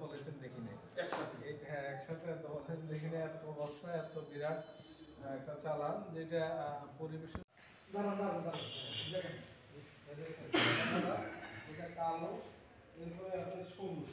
Polythene দেখিনি হ্যাঁ একসাথে এত পলিথিন দেখিনি, এত অবস্থা, এত বিরাট একটা চালান যেটা পরিবেশ এটা কালো, এরপরে আছে সবুজ।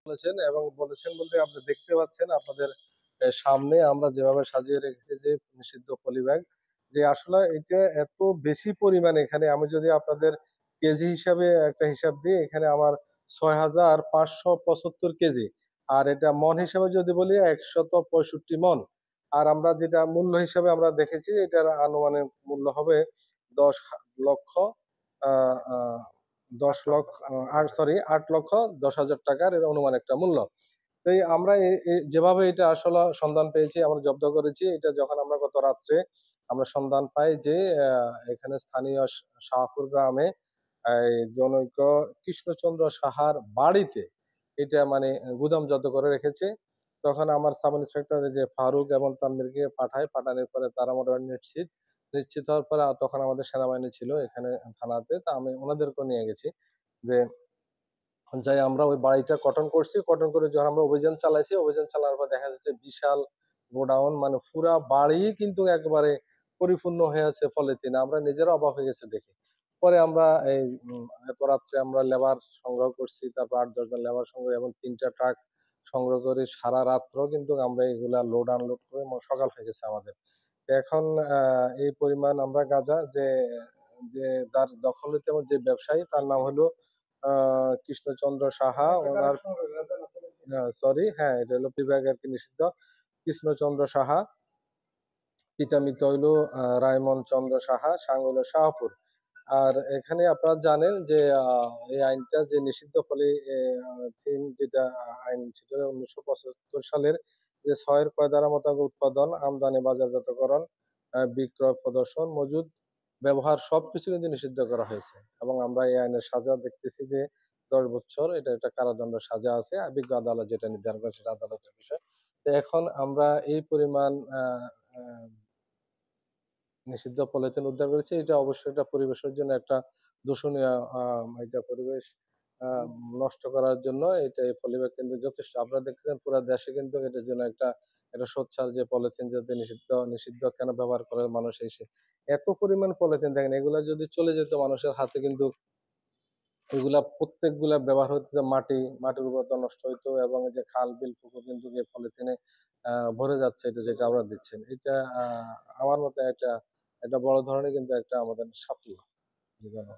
বলেছেন এবং বলেছেন বলতে আপনি দেখতে পাচ্ছেন আপনাদের সামনে আমরা যেভাবে সাজিয়ে রেখেছি যে নিষিদ্ধ পলিব্যাগ, যে আসলে এটা এত বেশি পরিমাণ, এখানে আমি যদি আপনাদের কেজি হিসাবে একটা হিসাব দিই, এখানে আমার 6575 কেজি, আর এটা মন হিসাবে যদি বলি 165 মন। আর আমরা যেটা মূল্য হিসাবে আমরা দেখেছি এটার আনুমানিক মূল্য হবে 10 লক্ষ আহ আহ 10 লক্ষ আর সরি 8,10,000 টাকার এর অনুমান একটা মূল্য। তো আমরা যেভাবে এটা আসলে সন্ধান পেয়েছি, আমরা জব্দ করেছি এটা যখন আমরা গত রাত্রে আমরা সন্ধান পাই যে এখানে স্থানীয় শাহপুর গ্রামে জনৈক কৃষ্ণচন্দ্র সাহার বাড়িতে এটা মানে গুদামজাত করে রেখেছে। তখন আমার সাব ইন্সপেক্টর যে ফারুক এবং তানভীরকে পাঠানোর পরে তারা মোটামুটি নিশ্চিত হওয়ার পরে তখন আমাদের সেনাবাহিনী ছিল এখানে থানাতে, তা আমি ওনাদেরকে নিয়ে গেছি যে যাই আমরা ওই বাড়িটা কটন করছি, কটন করে যখন আমরা অভিযান চালাইছি, অভিযান চালানোর পর দেখা যাচ্ছে বিশাল গোডাউন, মানে পুরা বাড়ি কিন্তু একবারে পরিপূর্ণ হয়ে আছে পলিথিন, আমরা নিজেরা অবাক হয়ে গেছে দেখে। পরে আমরা এই এত রাত্রে আমরা লেবার সংগ্রহ করছি, তারপর 8-10 জন লেবার সংগ্রহ এবং 3টা ট্রাক সংগ্রহ করে সারা রাত্র কিন্তু আমরা এগুলা লোড আনলোড করে সকাল হয়ে গেছে আমাদের। এখন এই পরিমাণ আমরা গাঁজা যে যে যার দখলে তেমন যে ব্যবসায়ী, তার নাম হলো কৃষ্ণচন্দ্র সাহা, ওনার সরি হ্যাঁ এটা হলো বিভাগ আর কি নিষিদ্ধ কৃষ্ণচন্দ্র সাহা, পিতা মৃত হইলো রায়মন চন্দ্র সাহা, সাং হইলো শাহপুর। আর এখানে আপনারা জানেন যে এই আইনটা যে নিষিদ্ধ পলিথিন যেটা আইন ছিল 1975 সালের, যে 6 এর 6 ধারা মোতাবেক উৎপাদন, আমদানি, বাজারজাতকরণ, বিক্রয়, প্রদর্শন, মজুদ, ব্যবহার সবকিছু কিন্তু নিষিদ্ধ করা হয়েছে। এবং আমরা এই আইনের সাজা দেখতেছি যে 10 বছর, এটা একটা কারাদণ্ড সাজা আছে, বিজ্ঞ আদালত যেটা নির্ধারণ করে সেটা আদালতের বিষয়। তো এখন আমরা এই পরিমাণ নিষিদ্ধ পলিথিন উদ্ধার করেছি, এটা অবশ্যই একটা পরিবেশের জন্য একটা দূষণীয় এটা পরিবেশ আহ, নষ্ট করার জন্য এটা এই পলিব্যাগ কিন্তু যথেষ্ট। আপনারা দেখছেন পুরো দেশে কিন্তু এটার জন্য একটা সোচ্চার যে পলিথিন যাতে নিষিদ্ধ নিষিদ্ধ কেন ব্যবহার করে মানুষ এসে এত পরিমাণ পলিথিন, দেখেন এগুলা যদি চলে যেত মানুষের হাতে কিন্তু এগুলা প্রত্যেকগুলা ব্যবহার হতো, মাটির উর্বরতা নষ্ট হইতো এবং এই যে খাল বিল পুকুর কিন্তু পলিথিনে ভরে যাচ্ছে, এটা যেটা আমরা দিচ্ছেন এটা আমার মতে এটা এটা বড় ধরনের কিন্তু একটা আমাদের সাফল্য জীবনে।